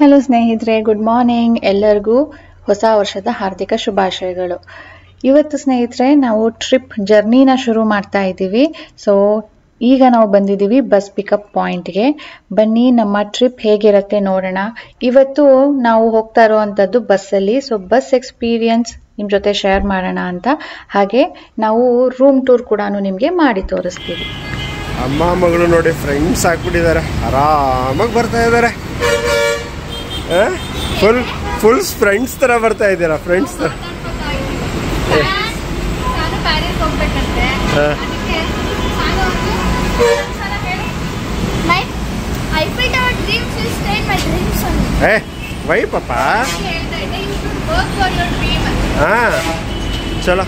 Hello ಸ್ನೇಹಿತರೆ, good morning. ಎಲ್ಲರಿಗೂ ಹೊಸ ವರ್ಷದ ಹಾರ್ದಿಕ ಶುಭಾಶಯಗಳು. ಇವತ್ತು ಸ್ನೇಹಿತರೆ ನಾವು ಟ್ರಿಪ್ ಜರ್ನಿನ ಶುರು ಮಾಡ್ತಾ ಇದ್ದೀವಿ. ಸೊ ಈಗ ನಾವು ಬಂದಿದ್ದೀವಿ ಬಸ್ ಪಿಕಪ್ ಪಾಯಿಂಟ್ಗೆ. ಬನ್ನಿ ನಮ್ಮ ಟ್ರಿಪ್ ಹೇಗಿರುತ್ತೆ ನೋಡೋಣ. ಇವತ್ತು ನಾವು ಹೋಗ್ತಾ ಇರುವಂಥದ್ದು ಬಸ್ಸಲ್ಲಿ. ಸೊ ಬಸ್ ಎಕ್ಸ್ಪೀರಿಯನ್ಸ್ ನಿಮ್ಮ ಜೊತೆ ಶೇರ್ ಮಾಡೋಣ ಅಂತ. ಹಾಗೆ ನಾವು ರೂಮ್ ಟೂರ್ ಕೂಡ ನಿಮಗೆ ಮಾಡಿ ತೋರಿಸ್ತೀವಿ. ಅಮ್ಮ ಮಗಳು ನೋಡಿ ಫ್ರೆಂಡ್ಸ್ ಆಗ್ಬಿಟ್ಟಿದ್ದಾರೆ, ಆರಾಮಾಗಿ ಬರ್ತಾ ಇದ್ದಾರೆ. ಫುಲ್ ಫ್ರೆಂಡ್ಸ್ ತರ ಬರ್ತಾ ಇದ್ದೀರಾ? ಫ್ರೆಂಡ್ಸ್ ತರ. ವೈ ಪಾಪ. ಚಲೋ.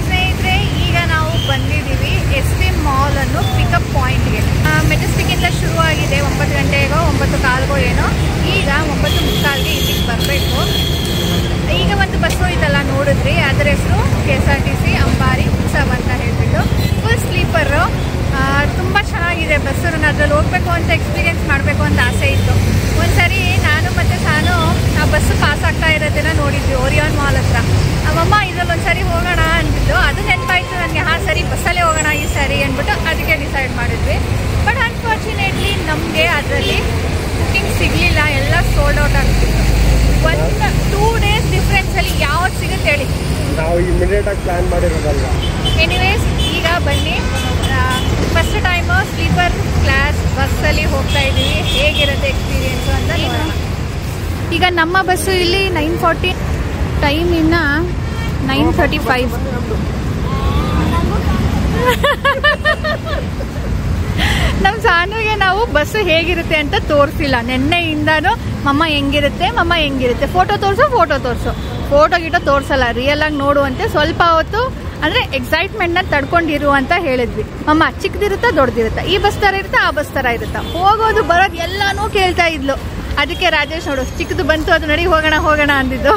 ಸ್ನೇಹಿತರೆ, ಈಗ ನಾವು ಬಂದಿದ್ದೀವಿ SP ಮಾಲ್ ಅನ್ನು ಪಿಕಪ್ ಪಾಯಿಂಟ್ಗೆ. ಮೆಜೆಸ್ಟಿಕ್ ಇಂದ ಶುರುವಾಗಿದೆ 9 ಗಂಟೆಗೋ 9 ಕಾಲ್ಗೋ ಏನೋ. ಈಗ 9:45ಗೆ ಇಲ್ಲಿಗೆ ಬರಬೇಕು. ಈಗ ಒಂದು ಬಸ್ ಹೋಯ್ತಲ್ಲ, ನೋಡಿದ್ರಿ, ಅದರ ಹೆಸರು KSRTC ಅಂಬಾರಿ ಉತ್ಸವ ಅಂತ ಹೇಳ್ಬಿಟ್ಟು. Full sleeper. ತುಂಬ ಚೆನ್ನಾಗಿದೆ ಬಸ್ಸು. ನಾನು ಅದ್ರಲ್ಲಿ ಹೋಗ್ಬೇಕು ಅಂತ ಎಕ್ಸ್ಪೀರಿಯನ್ಸ್ ಮಾಡಬೇಕು ಅಂತ ಆಸೆ ಇತ್ತು. ಒಂದ್ಸರಿ ನಾನು ಮತ್ತು ಸಾನು ಆ ಬಸ್ಸು ಪಾಸ್ ಆಗ್ತಾ ಇರೋದನ್ನ ನೋಡಿದ್ವಿ ಓರಿಯಾನ್ ಮಾಲ್ ಹತ್ರ. ನಮ್ಮಮ್ಮ ಇದ್ರಲ್ಲಿ ಒಂದ್ಸರಿ ಹೋಗೋಣ ಅಂತಿದ್ದು. ಅದು ನೆನಪಾಯಿತು ನನಗೆ. ಸರಿ ಬಸ್ಸಲ್ಲೇ ಹೋಗೋಣ ಈ ಸಾರಿ ಅಂದ್ಬಿಟ್ಟು ಅದಕ್ಕೆ ಡಿಸೈಡ್ ಮಾಡಿದ್ವಿ. ಬಟ್ ಅನ್ಫಾರ್ಚುನೇಟ್ಲಿ ನಮಗೆ ಅದರಲ್ಲಿ ಬುಕ್ಕಿಂಗ್ ಸಿಗಲಿಲ್ಲ. ಎಲ್ಲ ಸೋಲ್ಡ್ ಔಟ್ ಆಗ್ತಿತ್ತು. 1-2 ಡೇಸ್ ಡಿಫ್ರೆನ್ಸಲ್ಲಿ ಯಾವ್ದು ಸಿಗುತ್ತೆ ಹೇಳಿ? ನಾವು ಇಮಿಡಿಯೇಟ್ ಆಗಿ ಪ್ಲಾನ್ ಮಾಡಿರೋದಲ್ವಾ. ಎನಿವೇಸ್, ಈಗ ಬನ್ನಿ. ಫಸ್ಟ್ ಟೈಮು ಸ್ಲೀಪರ್ ಕ್ಲಾಸ್ ಬಸ್ಸಲ್ಲಿ ಹೋಗ್ತಾ ಇದ್ದೀವಿ. ಹೇಗಿರುತ್ತೆ ಎಕ್ಸ್ಪೀರಿಯೆನ್ಸು ಅಂತ ನೋಡೋಣ. ಈಗ ನಮ್ಮ ಬಸ್ಸು ಇಲ್ಲಿ 9:40, ಟೈಮ್ ಇನ್ನು 9:35. ನಮ್ಮ ಸಾನುಗೆ ನಾವು ಬಸ್ಸು ಹೇಗಿರುತ್ತೆ ಅಂತ ತೋರಿಸಿಲ್ಲ. ನೆನ್ನೆಯಿಂದನೂ ಮಮ್ಮ ಹೆಂಗಿರುತ್ತೆ ಫೋಟೋ ತೋರಿಸು. ಫೋಟೋ ಗಿಟೋ ತೋರಿಸಲ್ಲ, ರಿಯಲ್ ಆಗಿ ನೋಡುವಂತೆ. ಸ್ವಲ್ಪ ಹೊತ್ತು ಅಂದರೆ ಎಕ್ಸೈಟ್ಮೆಂಟ್ನ ತಡ್ಕೊಂಡಿರು ಅಂತ ಹೇಳಿದ್ವಿ. ಮಮ್ಮ ಚಿಕ್ಕದಿರುತ್ತಾ ದೊಡ್ಡದಿರುತ್ತಾ, ಈ ಬಸ್ ಥರ ಇರುತ್ತಾ ಆ ಬಸ್ ಥರ ಇರುತ್ತಾ, ಹೋಗೋದು ಬರೋದು ಎಲ್ಲನೂ ಕೇಳ್ತಾ ಇದ್ಲು. ಅದಕ್ಕೆ ರಾಜೇಶ್ ನೋಡು ಚಿಕ್ಕದು ಬಂತು, ಅದು ನಡಿ ಹೋಗೋಣ ಅಂದಿದ್ದು.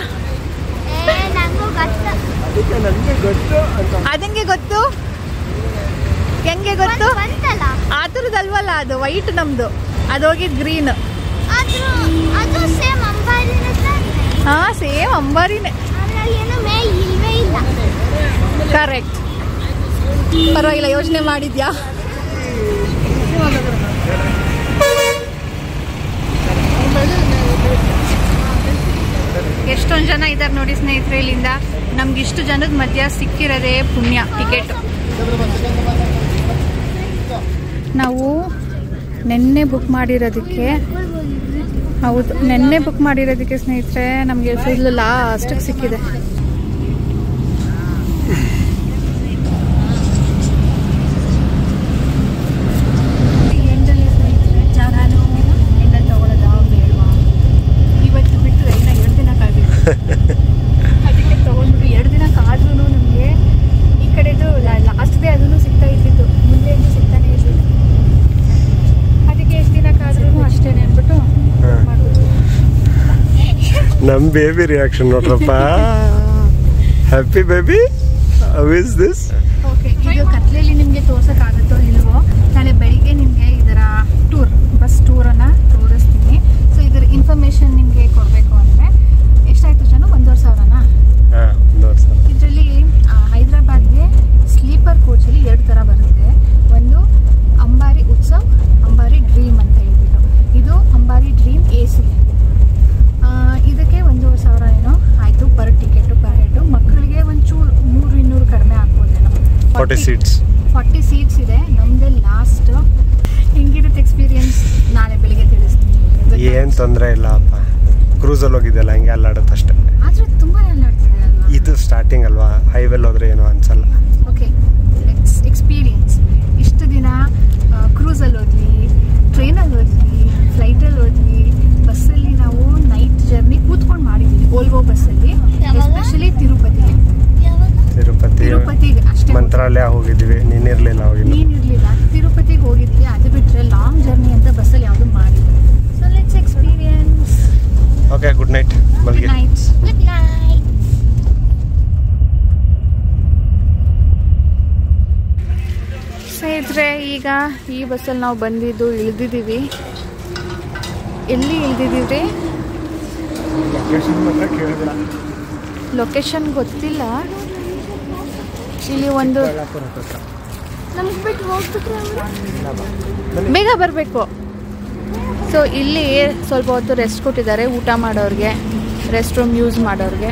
ಅದಂಗೆ ಗೊತ್ತು, ಹೆಂಗೆ ಗೊತ್ತು? ಆ ಥರದಲ್ವಲ್ಲ, ಅದು ವೈಟ್ ನಮ್ದು, ಅದು ಹೋಗಿದ್ ಗ್ರೀನ್. ಹಾ, ಸೇಮ್ ಅಂಬಾರಿನೇ. ಕರೆಕ್ಟ್. ಪರವಾಗಿಲ್ಲ, ಯೋಚನೆ ಮಾಡಿದ್ಯಾ? ಎಷ್ಟೊಂದು ಜನ ಇದ್ದಾರೆ ನೋಡಿ ಸ್ನೇಹಿತರೆ. ಇಲ್ಲಿಂದ ನಮ್ಗೆ ಇಷ್ಟು ಜನದ ಮಧ್ಯ ಸಿಕ್ಕಿರೋದೇ ಪುಣ್ಯ ಟಿಕೆಟ್. ನಾವು ನೆನ್ನೆ ಬುಕ್ ಮಾಡಿರೋದಕ್ಕೆ ಸ್ನೇಹಿತರೆ ನಮಗೆ ಫುಲ್ ಲಾಸ್ಟಿಗೆ ಸಿಕ್ಕಿದೆ. ಇವತ್ತು ಬಿಟ್ಟು 2 ದಿನ ಕಾದಿದ್ದು. ಅದಕ್ಕೆ ತಗೊಂಡ್ಬಿಟ್ಟು 2 ದಿನ ಕಾದ್ರೂ ನಮಗೆ ಈ ಕಡೆದು ಲಾಸ್ಟ್ ಡೇ ಅದನ್ನು ಸಿಗ್ತಾ ಇದ್ದಿದ್ದು, ಮುಂದೆ ಸಿಗ್ತಾನೆ ಇದ್ದಿದ್ದು. ಅದಕ್ಕೆ ಎಷ್ಟು ದಿನ ಕಾದ್ರೂ ಅಷ್ಟೇನೆ ಅಂದ್ಬಿಟ್ಟು ಮಾಡ್ಬಿಟ್ಟು. ನಮ್ಮ ಬೇಬಿ ರಿಯಾಕ್ಷನ್ ನೋಡ್ರಪ್ಪ. Happy baby, how is this? Okay, ಇದು ಕತ್ಲೆಯಲ್ಲಿ ನಿಮಗೆ ತೋರ್ಸೋಕ್ಕಾಗುತ್ತೋ ಇಲ್ವೋ, ನಾಳೆ ಬೆಳಿಗ್ಗೆ ನಿಮಗೆ ಇದರ ಬಸ್ ಟೂರನ್ನು ತೋರಿಸ್ತೀನಿ. ಸೊ ಇದರ ಇನ್ಫಾರ್ಮೇಷನ್ ನಿಮಗೆ ಕೊಡಬೇಕು ಅಂದರೆ ಎಷ್ಟಾಯಿತು ಜನ? 1,500,000ನಾ? ಇದರಲ್ಲಿ ಹೈದ್ರಾಬಾದ್ಗೆ ಸ್ಲೀಪರ್ ಕೋಚಲ್ಲಿ 2 ಥರ ಬರುತ್ತೆ. ಒಂದು ಅಂಬಾರಿ ಉತ್ಸವ್, ಅಂಬಾರಿ ಡ್ರೀಮ್ ಅಂತ ಹೇಳ್ಬಿಟ್ಟು. ಇದು ಅಂಬಾರಿ ಡ್ರೀಮ್ AC. ಇದಕ್ಕೆ 1,500,000 ಏನೋ ಆಯಿತು ಪರ್ ಟಿಕೆಟು, ಪರ್ ಹೆಡು. ಮಕ್ಕಳಿಗೆ ಒಂಚೂರು 100-200 ಕಡಿಮೆ ಆಗ್ಬೋದೇನೋ. 40 ಸೀಟ್ಸ್ ಇದೆ. ನಮ್ಮದೇ ಲಾಸ್ಟ್. ಹೆಂಗಿರುತ್ತೆ ಎಕ್ಸ್ಪೀರಿಯನ್ಸ್ ನಾಳೆ ಬೆಳಿಗ್ಗೆ ತಿಳಿಸ್ತೀನಿ. ಏನು ತೊಂದರೆ ಇಲ್ಲ ಅಪ್ಪ, ಕ್ರೂಸಲ್ಲಿ ಹೋಗಿದ್ದೆಲ್ಲ ಹಂಗೆ ಅಲ್ಲಾಡುತ್ತೆ ಅಷ್ಟೇ. ಆದರೆ ತುಂಬ ಅಲ್ಲಾಡ್ತಿದೆ ಅಲ್ವಾ? ಇದು ಸ್ಟಾರ್ಟಿಂಗ್ ಅಲ್ವಾ, ಹೈವೇಲಿ ಹೋದ್ರೆ ಏನೋ ಅನ್ಸಲ್ಲ. Okay, let's experience. ಇಷ್ಟು ದಿನ ಕ್ರೂಸಲ್ಲಿ ಹೋದ್ವಿ, ಟ್ರೈನಲ್ಲಿ ಹೋದ್ವಿ, ಫ್ಲೈಟಲ್ಲಿ ಹೋದ್ವಿ. ಬಸ್ಸಲ್ಲಿ ನಾವು ನೈಟ್ ಜರ್ನಿ ಕೂತ್ಕೊಂಡು ಮಾಡಿದ್ವಿ ಓಲ್ವೋ ಬಸ್ಸಲ್ಲಿ. ಎಸ್ಪೆಷಲಿ ತಿರುಪತಿಗೆ ಅಷ್ಟೇ. ಮಂತ್ರಾಲಯ ಹೋಗಿದ್ವಿ, ನೀನಿರಲಿಲ್ಲ. ತಿರುಪತಿಗೆ ಹೋಗಿದ್ವಿ. ಅದು ಬಿಟ್ಟರೆ ಲಾಂಗ್ ಜರ್ನಿ ಅಂತ ಬಸ್ಸಲ್ಲಿ ಯಾವುದು ಮಾಡಿದ್ವಿ. So let's experience. Okay, good night. Good night. ಸ್ನೇಹಿತರೆ, ಈಗ ಈ ಬಸ್ಸಲ್ಲಿ ನಾವು ಬಂದಿದ್ದು ಇಳಿದಿದ್ದೀವಿ. ಎಲ್ಲಿ ಇಳಿದಿದ್ದೀವಿ? ಲೊಕೇಶನ್ ಗೊತ್ತಿಲ್ಲ. ಇಲ್ಲಿ ಒಂದು ನಮ್ಗೆ ಬಿಟ್ಟು ಹೋಗ್ಬಿಟ್ರೆ ಬೇಗ ಬರಬೇಕು. ಸೊ ಇಲ್ಲಿ ಸ್ವಲ್ಪ ಹೊತ್ತು ರೆಸ್ಟ್ ಕೊಟ್ಟಿದ್ದಾರೆ ಊಟ ಮಾಡೋರಿಗೆ, ರೆಸ್ಟ್ ರೂಮ್ ಯೂಸ್ ಮಾಡೋರಿಗೆ.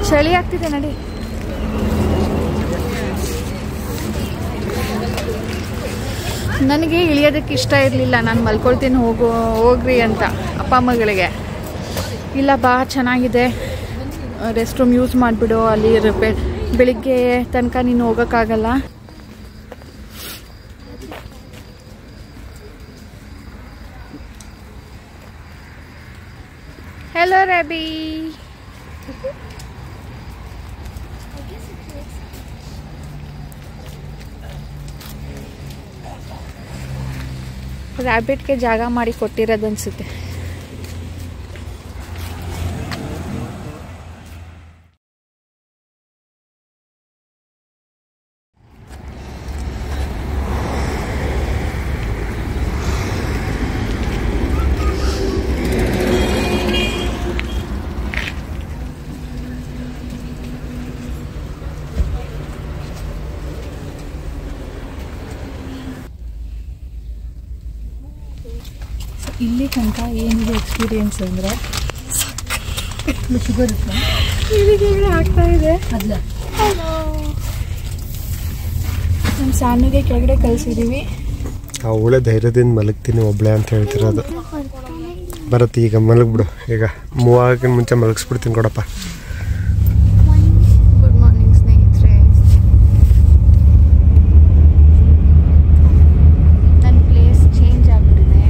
ಚಳಿ ಆಗ್ತಿದೆ ನಡಿ. ನನಗೆ ಇಳಿಯೋದಕ್ಕೆ ಇಷ್ಟ ಇರಲಿಲ್ಲ. ನಾನು ಮಲ್ಕೊಳ್ತೀನಿ ಹೋಗ್ರಿ ಅಂತ ಅಪ್ಪ ಅಮ್ಮಗಳಿಗೆ. ಇಲ್ಲ ಬಾ ಚೆನ್ನಾಗಿದೆ, ರೆಸ್ಟ್ ರೂಮ್ ಯೂಸ್ ಮಾಡಿಬಿಡು, ಅಲ್ಲಿ ಬೆಳಿಗ್ಗೆ ತನಕ ನೀನು ಹೋಗೋಕ್ಕಾಗಲ್ಲ. ಹೆಲೋ ರಬಿ. ರ್ಯಾಬಿಟ್ಗೆ ಜಾಗ ಮಾಡಿ ಕೊಟ್ಟಿರೋದು ಅನ್ಸುತ್ತೆ. ಇಲ್ಲಿ ತನಕ ಏನಿದೆ ಎಕ್ಸ್ಪೀರಿಯನ್ಸ್ ಅಂದರೆ ಶುಗರ್ ಇಲ್ಲಿಗೆ ಆಗ್ತಾ ಇದೆ. ನಮ್ಮ ಸಾನುಗೆ ಕೆಳಗಡೆ ಕಳಿಸಿದ್ದೀವಿ. ಅವಳೆ ಧೈರ್ಯದಿಂದ ಮಲಗ್ತೀನಿ ಒಬ್ಳೆ ಅಂತ ಹೇಳ್ತಿರೋದು. ಬರತ್ತೆ ಈಗ ಮಲಗ್ಬಿಡು. ಈಗ ಮೂವ್ ಆಗಕ್ಕೆ ಮುಂಚೆ ಮಲಗಿಸ್ಬಿಡ್ತೀನಿ ಕೊಡಪ್ಪ. ಗುಡ್ ಮಾರ್ನಿಂಗ್ ಸ್ನೇಹಿತರೆ. ನನ್ನ ಪ್ಲೇಸ್ ಚೇಂಜ್ ಆಗ್ಬಿಟ್ಟಿದೆ.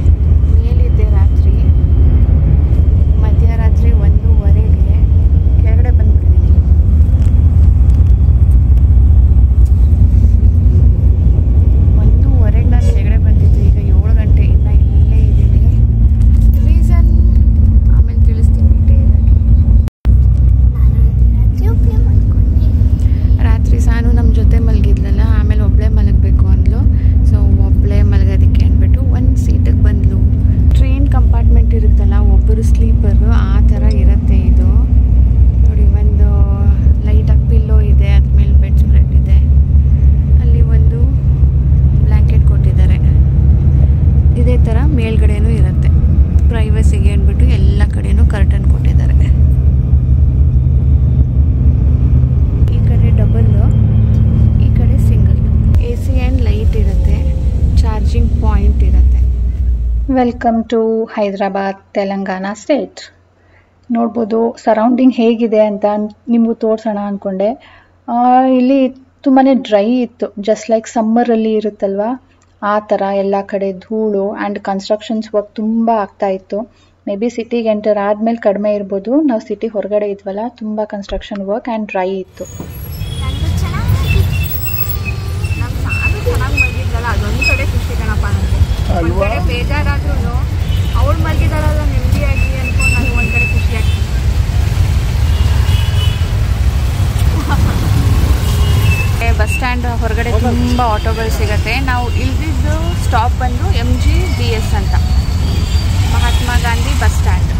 ಮೇಲಿದ್ದೆ ರಾತ್ರಿ, ಮಧ್ಯರಾತ್ರಿ 1:15ಗೆ ಕೆಳಗಡೆ ಬಂದ್ಬಿಟ್ಟಿದ್ದೀನಿ. 1:15ಗೆ ನಾನು ಕೆಳಗಡೆ ಬಂದಿದ್ದು. ಈಗ 7 ಗಂಟೆಯಿಂದ ಇಲ್ಲೇ ಇದ್ದೀನಿ. ರೀಸನ್ ಆಮೇಲೆ ತಿಳಿಸ್ತೀನಿ ಡೀಟೇಲಾಗಿ. ರಾತ್ರಿ ಸಾನು ನಮ್ಮ ಜೊತೆ ಮಲಗಿದ್ಲಲ್ಲ, ಆಮೇಲೆ ಒಬ್ಬಳೇ ಮಲಗಬೇಕು ಅಂದ್ಲು. ಸೊ ಒಬ್ಬಳೇ ಮಲಗೋದಕ್ಕೆ ಅಂದ್ಬಿಟ್ಟು ಒಂದು ಸೀಟಿಗೆ ಬಂದ್ಲು. ಟ್ರೈನ್ ಕಂಪಾರ್ಟ್ಮೆಂಟ್ ಇರುತ್ತಲ್ಲ, ಒಬ್ಬರು ಸ್ಲೀಪರು, ಆ ಥರ ಇರುತ್ತೆ ಇದು. ನೋಡಿ, ಒಂದು ಲೈಟಾಗಿ ಪಿಲ್ಲೋ ಇದೆ, ಅದ್ಮೇಲೆ ಬೆಡ್ ಸ್ಪ್ರೆಡ್ ಇದೆ, ಅಲ್ಲಿ ಒಂದು ಬ್ಲ್ಯಾಂಕೆಟ್ ಕೊಟ್ಟಿದ್ದಾರೆ. ಇದೇ ಥರ ಮೇಲ್ಗಡೆನೂ ಇರುತ್ತೆ. ಪ್ರೈವಸಿಗೆ ಅಂದ್ಬಿಟ್ಟು ಎಲ್ಲ ಕಡೆನೂ ಕರ್ಟನ್ ಕೊಟ್ಟಿದ್ದಾರೆ. ಈ ಕಡೆ ಡಬಲ್ಲು, ಈ ಕಡೆ ಸಿಂಗಲ್. AC ಆ್ಯಂಡ್ ಲೈಟ್ ಇರುತ್ತೆ, ಚಾರ್ಜಿಂಗ್ ಪಾಯಿಂಟ್ ಇರುತ್ತೆ. Welcome to Hyderabad, Telangana state. ನೋಡ್ಬೋದು ಸರೌಂಡಿಂಗ್ ಹೇಗಿದೆ ಅಂತ ನಿಮಗೂ ತೋರಿಸೋಣ ಅಂದ್ಕೊಂಡೆ. ಇಲ್ಲಿ ತುಂಬಾ ಡ್ರೈ ಇತ್ತು, ಜಸ್ಟ್ ಲೈಕ್ ಸಮ್ಮರಲ್ಲಿ ಇರುತ್ತಲ್ವ ಆ ಥರ. ಎಲ್ಲ ಕಡೆ ಧೂಳು ಆ್ಯಂಡ್ ಕನ್ಸ್ಟ್ರಕ್ಷನ್ಸ್ ವರ್ಕ್ ತುಂಬ ಆಗ್ತಾ ಇತ್ತು. ಮೇ ಬಿ ಸಿಟಿಗೆ ಎಂಟರ್ ಆದಮೇಲೆ ಕಡಿಮೆ ಇರ್ಬೋದು. ನಾವು ಸಿಟಿ ಹೊರಗಡೆ ಇದ್ವಲ್ಲ, ತುಂಬ ಕನ್ಸ್ಟ್ರಕ್ಷನ್ ವರ್ಕ್ ಆ್ಯಂಡ್ ಡ್ರೈ ಇತ್ತು. ಚೆನ್ನಾಗಿ ಮಲಗಿದ್ಲಲ್ಲ, ಅದೊಂದು ಕಡೆ ಖುಷಿ ಕಣಪ್ಪ ನನಗೆ. ಒಂದು ಕಡೆ ಬೇಜಾರಾದ್ರೂ ಅವಳು ಮಲಗಿದಾಳಲ್ಲ ನೆಮ್ಮದಿಯಾಗಿ ಅನ್ಕೊಂಡು ನನಗೆ ಒಂದು ಕಡೆ ಖುಷಿ ಆಗ್ತದೆ. ಬಸ್ ಸ್ಟ್ಯಾಂಡ್ ಹೊರಗಡೆ ತುಂಬ ಆಟೋಗಳು ಸಿಗುತ್ತೆ. ನಾವು ಇಳಿದಿದ್ದು ಸ್ಟಾಪ್ ಬಂದು MGBS ಅಂತ, Mahatma Gandhi bus stand.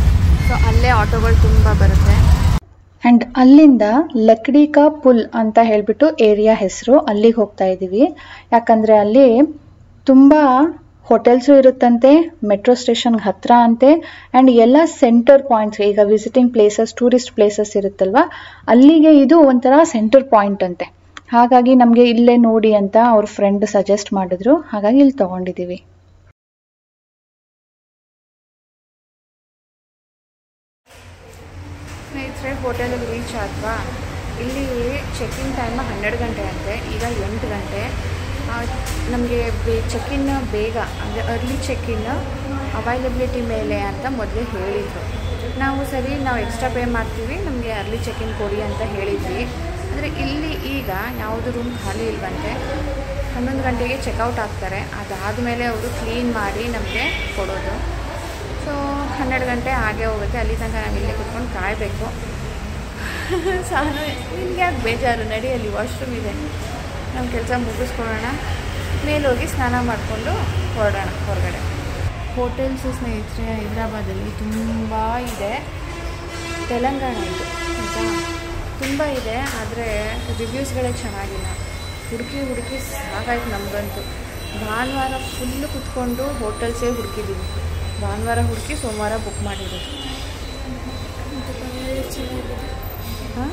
So ಅಲ್ಲೇ ಆಟೋಗಳು ತುಂಬ ಬರುತ್ತೆ. ಆ್ಯಂಡ್ ಅಲ್ಲಿಂದ ಲಕ್ಡಿ ಕಾ ಪುಲ್ ಅಂತ ಹೇಳಿಬಿಟ್ಟು ಏರಿಯಾ ಹೆಸರು, ಅಲ್ಲಿಗೆ ಹೋಗ್ತಾ ಇದ್ದೀವಿ. ಯಾಕಂದರೆ ಅಲ್ಲಿ ತುಂಬ ಹೋಟೆಲ್ಸು ಇರುತ್ತಂತೆ, ಮೆಟ್ರೋ ಸ್ಟೇಷನ್ಗೆ ಹತ್ತಿರ ಅಂತೆ, ಆ್ಯಂಡ್ ಎಲ್ಲ ಸೆಂಟರ್ ಪಾಯಿಂಟ್ಸ್, ಈಗ ವಿಸಿಟಿಂಗ್ ಪ್ಲೇಸಸ್, ಟೂರಿಸ್ಟ್ ಪ್ಲೇಸಸ್ ಇರುತ್ತಲ್ವ, ಅಲ್ಲಿಗೆ ಇದು ಒಂಥರ ಸೆಂಟರ್ ಪಾಯಿಂಟ್ ಅಂತೆ. ಹಾಗಾಗಿ ನಮಗೆ ಇಲ್ಲೇ ನೋಡಿ ಅಂತ ಅವ್ರ ಫ್ರೆಂಡ್ ಸಜೆಸ್ಟ್ ಮಾಡಿದ್ರು, ಹಾಗಾಗಿ ಇಲ್ಲಿ ತೊಗೊಂಡಿದ್ದೀವಿ. ಸ್ನೇಹಿತರೆ, ಹೋಟೆಲಿಗೆ ರೀಚ್ ಆದ್ವಾ. ಇಲ್ಲಿ ಚೆಕ್ಇನ್ ಟೈಮ್ 12 ಗಂಟೆ ಅಂತೆ, ಈಗ 8 ಗಂಟೆ. ನಮಗೆ ಚೆಕ್ಇನ್ ಬೇಗ ಅಂದರೆ ಅರ್ಲಿ ಚೆಕ್ಇನ್ ಅವೈಲಬಿಲಿಟಿ ಮೇಲೆ ಅಂತ ಮೊದಲೇ ಹೇಳಿದರು. ನಾವು ಸರಿ, ನಾವು ಎಕ್ಸ್ಟ್ರಾ ಪೇ ಮಾಡ್ತೀವಿ, ನಮಗೆ ಅರ್ಲಿ ಚೆಕ್ಇನ್ ಕೊಡಿ ಅಂತ ಹೇಳಿದ್ವಿ. ಅಂದರೆ ಇಲ್ಲಿ ಈಗ ಯಾವುದು ರೂಮ್ ಖಾಲಿ ಇಲ್ವಂತೆ. 11 ಗಂಟೆಗೆ ಚೆಕ್ಔಟ್ ಆಗ್ತಾರೆ. ಅದಾದಮೇಲೆ ಅವರು ಕ್ಲೀನ್ ಮಾಡಿ ನಮಗೆ ಕೊಡೋದು. ಸೊ 12 ಗಂಟೆ ಆಗೇ ಹೋಗುತ್ತೆ. ಅಲ್ಲಿ ತನಕ ನಾವು ಇಲ್ಲೇ ಕುತ್ಕೊಂಡು ಕಾಯಬೇಕು. ಸಾನು, ನಿನಗೆ ಯಾಕೆ ಬೇಜಾರು? ನಡಿ, ಅಲ್ಲಿ ವಾಶ್ರೂಮ್ ಇದೆ, ನಮ್ಮ ಕೆಲಸ ಮುಗಿಸ್ಕೊಳ್ಳೋಣ. ಮೇಲೆ ಹೋಗಿ ಸ್ನಾನ ಮಾಡಿಕೊಂಡು ಹೊರಡೋಣ ಹೊರಗಡೆ. ಹೋಟೆಲ್ಸು ಸ್ನೇಹಿತರೆ ಹೈದ್ರಾಬಾದಲ್ಲಿ ತುಂಬ ಇದೆ. ತೆಲಂಗಾಣ ಇದು ಆಯಿತಾ, ತುಂಬ ಇದೆ. ಆದರೆ ರಿವ್ಯೂಸ್ಗಳೇ ಚೆನ್ನಾಗಿಲ್ಲ. ಹುಡುಕಿ ಸಾಕಾಯ್ತು ನಮಗಂತೂ. ಭಾನುವಾರ ಫುಲ್ಲು ಕುತ್ಕೊಂಡು ಹೋಟೆಲ್ಸೇ ಹುಡುಕಿದ್ದೀವಿ. ಭಾನುವಾರ ಹುಡುಕಿ ಸೋಮವಾರ ಬುಕ್ ಮಾಡಿರೋದು. ಹಾಂ,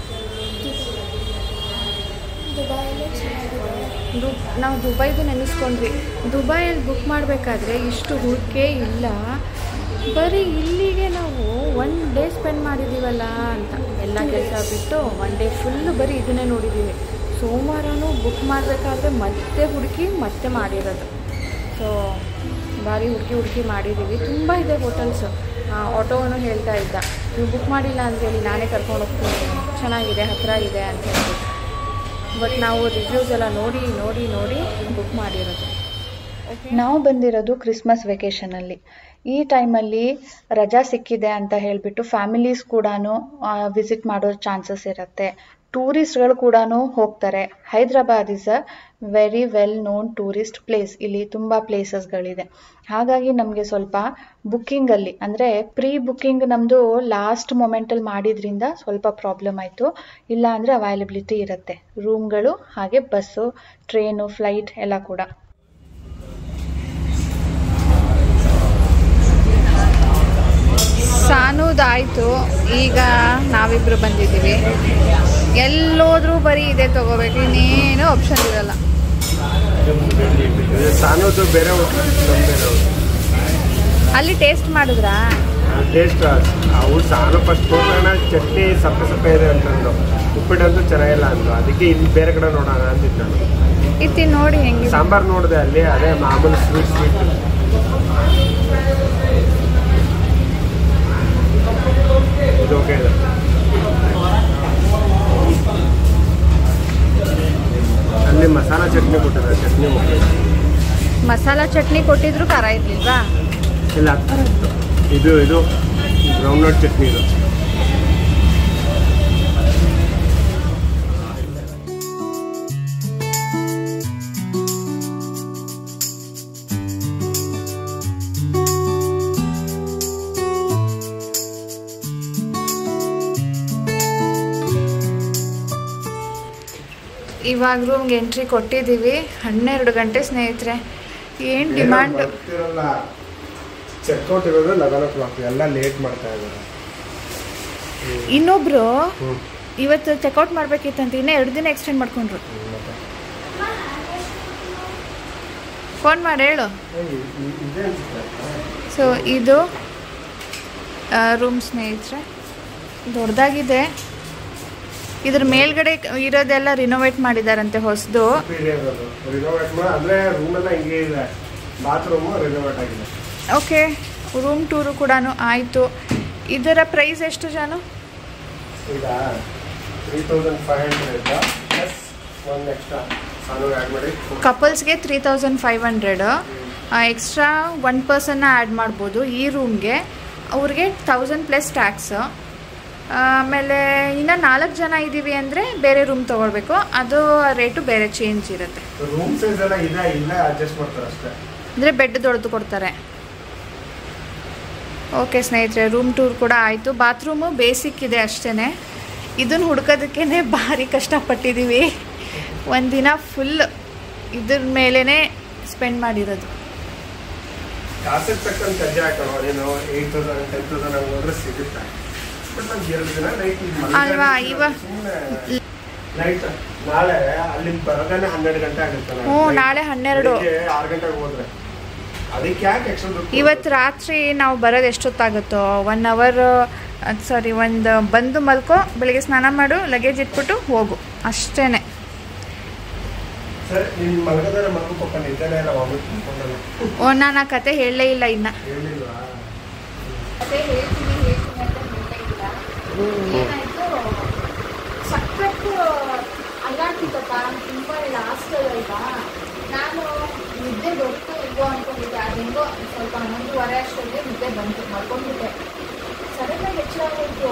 ನಾವು ದುಬೈದು ನೆನೆಸ್ಕೊಂಡ್ವಿ. ದುಬೈಯಲ್ಲಿ ಬುಕ್ ಮಾಡಬೇಕಾದ್ರೆ ಇಷ್ಟು ಹುಡುಕೇ ಇಲ್ಲ. ಬರೀ ಇಲ್ಲಿಗೆ ನಾವು 1 ಡೇ ಸ್ಪೆಂಡ್ ಮಾಡಿದ್ದೀವಲ್ಲ ಅಂತ ಎಲ್ಲ ಕೆಲಸ ಬಿಟ್ಟು 1 ಡೇ ಫುಲ್ಲು ಬರೀ ಇದನ್ನೇ ನೋಡಿದ್ದೀವಿ. ಸೋಮವಾರನೂ ಬುಕ್ ಮಾಡಬೇಕಾದ್ರೆ ಮತ್ತೆ ಹುಡುಕಿ ಮತ್ತೆ ಮಾಡಿರೋದು. ಸೊ ಭಾರಿ ಹುಡುಕಿ ಮಾಡಿದ್ದೀವಿ. ತುಂಬ ಇದೆ ಹೋಟೆಲ್ಸು. ಆಟೋವನು ಹೇಳ್ತಾ ಇದ್ದ, ನೀವು ಬುಕ್ ಮಾಡಿಲ್ಲ ಅಂತ ಹೇಳಿ ನಾನೇ ಕರ್ಕೊಂಡು ಹೋಗ್ತೀನಿ, ಚೆನ್ನಾಗಿದೆ, ಹತ್ತಿರ ಇದೆ ಅಂತ ಹೇಳಿ. ಬಟ್ ನಾವು ರಿವ್ಯೂಸ್ ಎಲ್ಲ ನೋಡಿ ಬುಕ್ ಮಾಡಿರೋದು. ನಾವು ಬಂದಿರೋದು ಕ್ರಿಸ್ಮಸ್ ವೆಕೇಷನಲ್ಲಿ. ಈ ಟೈಮಲ್ಲಿ ರಜಾ ಸಿಕ್ಕಿದೆ ಅಂತ ಹೇಳಿಬಿಟ್ಟು ಫ್ಯಾಮಿಲೀಸ್ ಕೂಡ ವಿಸಿಟ್ ಮಾಡೋ ಚಾನ್ಸಸ್ ಇರುತ್ತೆ. ಟೂರಿಸ್ಟ್ಗಳು ಕೂಡ ಹೋಗ್ತಾರೆ. Hyderabad is a very well known tourist place. ಇಲ್ಲಿ ತುಂಬ ಪ್ಲೇಸಸ್ಗಳಿದೆ. ಹಾಗಾಗಿ ನಮಗೆ ಸ್ವಲ್ಪ ಬುಕ್ಕಿಂಗಲ್ಲಿ ಅಂದರೆ ಪ್ರೀ ಬುಕ್ಕಿಂಗ್ ನಮ್ಮದು ಲಾಸ್ಟ್ ಮೊಮೆಂಟಲ್ಲಿ ಮಾಡಿದ್ರಿಂದ ಸ್ವಲ್ಪ ಪ್ರಾಬ್ಲಮ್ ಆಯಿತು. ಇಲ್ಲ ಅಂದರೆ ಅವೈಲಬಿಲಿಟಿ ಇರುತ್ತೆ ರೂಮ್ಗಳು, ಹಾಗೆ ಬಸ್ಸು, ಟ್ರೈನು, ಫ್ಲೈಟ್ ಎಲ್ಲ ಕೂಡ. ಸಾನುದಾಯಿತು. ಈಗ ನಾವಿಬ್ಬರು ಬಂದಿದ್ದೀವಿ. ಎಲ್ಲೋದ್ರೂ ಬರೀ ಇದೆ ತಗೋಬೇಕು, ಇನ್ನೇನು ಆಪ್ಷನ್ ಇರಲ್ಲ. ಅಲ್ಲಿ ಟೇಸ್ಟ್ ಮಾಡಿದ್ರಾ? ಟೇಸ್ಟ್ ಅವ್ರು ಸಾನು ಫಸ್ಟ್ ಹೋಗೋಣ, ಚಟ್ನಿ ಸಪ್ಪೆ ಇದೆ ಅಂತಂದು, ಉಪ್ಪಿಟ್ಟಂತೂ ಚೆನ್ನಾಗಿಲ್ಲ ಅಂದ್ರು. ಅದಕ್ಕೆ ಇಲ್ಲಿ ಬೇರೆ ಕಡೆ ನೋಡೋಣ ಅಂತಿತ್ತು. ಇತ್ತಿ ನೋಡಿ ಹೆಂಗೆ ಸಾಂಬಾರು ನೋಡಿದೆ ಅಲ್ಲಿ, ಅದೇ ಮಾಮೂಲಿ ಸ್ವೀಟ್ ಇದು ಓಕೆ ಇದೆ. ಅಲ್ಲಿ ಮಸಾಲಾ ಚಟ್ನಿ ಕೊಟ್ಟಿದ್ದಾರೆ, ಚಟ್ನಿ ಓಕೆ. ಮಸಾಲಾ ಚಟ್ನಿ ಕೊಟ್ಟಿದ್ರು ಖಾರ ಇರ್ಲಿಲ್ವಾ? ಇಲ್ಲ, ಇದು ಗ್ರೌಂಡ್ನಟ್ ಚಟ್ನಿ ಇದು. ಇವಾಗ ರೂಮ್ಗೆ ಎಂಟ್ರಿ ಕೊಟ್ಟಿದ್ದೀವಿ. 12 ಗಂಟೆ ಸ್ನೇಹಿತರೆ. ಏನು ಡಿಮ್ಯಾಂಡ್. ಚೆಕ್ಔಟ್ ಇರೋದು 11 o'clock, ಎಲ್ಲ ಲೇಟ್ ಮಾಡ್ತಾ ಇದ್ದಾರೆ. ಇನ್ನೊಬ್ರು ಇವತ್ತು ಚೆಕ್ಔಟ್ ಮಾಡ್ಬೇಕಿತ್ತಂತ ಇನ್ನೂ 2 ದಿನ ಎಕ್ಸ್ಟೆಂಡ್ ಮಾಡ್ಕೊಂಡ್ರು. ಫೋನ್ ಮಾಡಿ ಹೇಳು. ಸೊ ಇದು ರೂಮ್ ಸ್ನೇಹಿತರೆ, ದೊಡ್ಡದಾಗಿದೆ. ಇದ್ರ ಮೇಲ್ಗಡೆ ಇರೋದೆಲ್ಲ ರಿನೋವೇಟ್ ಮಾಡಿದಾರಂತೆ ಹೊಸದು. ಓಕೆ, ರೂಮ್ ಟೂರು ಕೂಡ ಆಯಿತು. ಇದರ ಪ್ರೈಸ್ ಎಷ್ಟು ಜಾನು? ಕಪಲ್ಸ್ಗೆ 3500, ಎಕ್ಸ್ಟ್ರಾ 1 ಪರ್ಸನ್ನ ಆ್ಯಡ್ ಮಾಡ್ಬೋದು ಈ ರೂಮ್ಗೆ. ಅವ್ರಿಗೆ 1000 ಪ್ಲಸ್ ಟ್ಯಾಕ್ಸ್. ಆಮೇಲೆ ಇನ್ನು 4 ಜನ ಇದ್ದೀವಿ ಅಂದರೆ ಬೇರೆ ರೂಮ್ ತೊಗೊಳ್ಬೇಕು, ಅದು ರೇಟು ಬೇರೆ ಚೇಂಜ್ ಇರುತ್ತೆ. ಅಂದರೆ ಬೆಡ್ ದೊಡ್ಡದು ಕೊಡ್ತಾರೆ. ಓಕೆ ಸ್ನೇಹಿತರೆ, ರೂಮ್ ಟೂರ್ ಕೂಡ ಆಯಿತು. ಬಾತ್ರೂಮು ಬೇಸಿಕ್ ಇದೆ ಅಷ್ಟೇ. ಇದನ್ನು ಹುಡ್ಕೋದಕ್ಕೇ ಭಾರಿ ಕಷ್ಟಪಟ್ಟಿದ್ದೀವಿ. ಒಂದಿನ ಫುಲ್ ಇದ್ರ ಮೇಲೇ ಸ್ಪೆಂಡ್ ಮಾಡಿರೋದು. ಅಲ್ವಾ? ಇವಾಗ ನಾಳೆ 12. ಇವತ್ತು ರಾತ್ರಿ ನಾವು ಬರೋದು ಎಷ್ಟೊತ್ತಾಗುತ್ತೋ 1 ಅವರ್, ಸಾರಿ, ಒಂದು ಬಂದು ಮಲ್ಕೋ, ಬೆಳಿಗ್ಗೆ ಸ್ನಾನ ಮಾಡು, ಲಗೇಜ್ ಇಟ್ಬಿಟ್ಟು ಹೋಗು, ಅಷ್ಟೇ. ಓ, ನಾನು ಆ ಕತೆ ಹೇಳಲೇ ಇಲ್ಲ ಇನ್ನು. ಏನಾಯಿತು, ಸಖತ್ತು ಅಲ್ಲಾಡ್ತಿತ್ತಪ್ಪ. ತುಂಬ ಲಾಸ್ಟ್ ಅಲ್ವಾ, ನಾನು ನಿದ್ದೆ ಬರುತ್ತೋ ಇಲ್ವೋ ಅಂದ್ಕೊಂಡಿದ್ದೆ. ಅದು ಹೆಂಗೋ ಸ್ವಲ್ಪ 11:30 ಅಷ್ಟೊಂದೇ ನಿದ್ದೆ ಬಂತು, ಮಾಡ್ಕೊಂಡ್ಬಿಟ್ಟೆ. ಸಡನ್ನಾಗಿ ಹೆಚ್ಚಾಗೋಯ್ತು.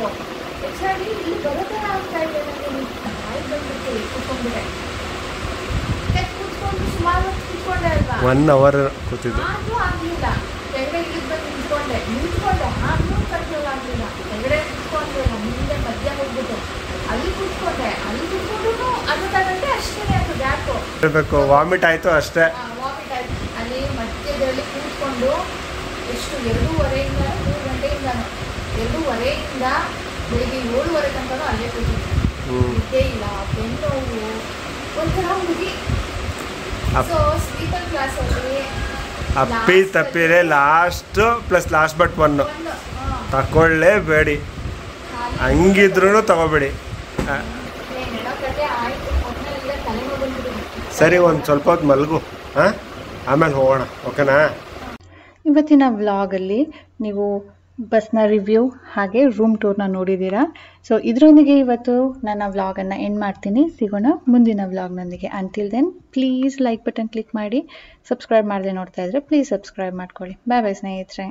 ಹೆಚ್ಚಾಗಿ ಇಲ್ಲಿ ಬರೋದೇ ಆಗ್ತಾ ಇದೆ ನನಗೆ. ಆಯ್ತು ಬಂದ್ಬಿಟ್ಟು ಕೂತ್ಕೊಂಡ್ಬಿಟ್ಟೆ. ಕೂತ್ಕೊಂಡು ಸುಮಾರು ಕೂತ್ಕೊಂಡೆ. 1 hour ಕೂತಿದ್ದು. ಆದ್ರೂ ಆಗ್ಲಿಲ್ಲ. ಕೆಳಗಡೆ ಇಲ್ಲಿಗೆ ಬಂದು ನಿಂತ್ಕೊಂಡೆ ಆದ್ರೂ ಕಂಟ್ರೋಲ್ ಆಗ್ಲಿಲ್ಲ. ಕೆಳಗಡೆ ಕುತ್ಕೊಂಡ್ರೆ ಮುಂದೆ ಮಧ್ಯ ಹೋಗ್ಬಿಟ್ಟು ಅಲ್ಲಿ ಕುತ್ಕೊಂಡ್ರು ಅರ್ಧ ಗಂಟೆ ಅಷ್ಟೇ ಅದು ಗ್ಯಾಪು. ಇರಬೇಕು, ವಾಮಿಟ್ ಆಯ್ತು ಅಷ್ಟೇ. ವಾಮಿಟ್ ಆಯ್ತು. ಅಲ್ಲಿ ಮಧ್ಯದಲ್ಲಿ ಕೂತ್ಕೊಂಡು ಎಷ್ಟು 2:30 3 ಗಂಟೆಯಿಂದನೂ 2:30 ಬೆಳಿಗ್ಗೆ 7:30 ತನಕ ಅಲ್ಲೇ ಕೂತಿದ್ದೆ. ನಿದ್ದೆ ಇಲ್ಲ, ಬೆನ್ನೋವು, ಒಂಥರ ಹುಡುಗಿ. ಸೊ ಸ್ಲೀಪರ್ ಕ್ಲಾಸಲ್ಲಿ ಅಪ್ಪಿ ತಪ್ಪಿರೆ ಲಾಸ್ಟ್ ಪ್ಲಸ್ ಲಾಸ್ಟ್ ಬಟ್ 1 ತಗೊಳ್ಳೇಬೇಡಿ, ಹಂಗಿದ್ರು ತಗೋಬೇಡಿ. ಸರಿ, ಒಂದು ಸ್ವಲ್ಪ ಹೊತ್ತು ಮಲಗು, ಆಮೇಲೆ ಹೋಗೋಣ, ಓಕೆನಾ? ಇವತ್ತಿನ ವ್ಲಾಗಲ್ಲಿ ನೀವು ಬಸ್ನ ರಿವ್ಯೂ ಹಾಗೆ ರೂಮ್ ಟೂರ್ನ ನೋಡಿದ್ದೀರಾ. ಸೊ ಇದರೊಂದಿಗೆ ಇವತ್ತು ನನ್ನ ವ್ಲಾಗನ್ನು ಎಂಡ್ ಮಾಡ್ತೀನಿ. ಸಿಗೋಣ ಮುಂದಿನ ವ್ಲಾಗ್ನೊಂದಿಗೆ. Until then please like button click ಮಾಡಿ. ಸಬ್ಸ್ಕ್ರೈಬ್ ಮಾಡದೆ ನೋಡ್ತಾ ಇದ್ರೆ ಪ್ಲೀಸ್ ಸಬ್ಸ್ಕ್ರೈಬ್ ಮಾಡ್ಕೊಳ್ಳಿ. ಬಾಯ್ ಬಾಯ್ ಸ್ನೇಹಿತರೆ.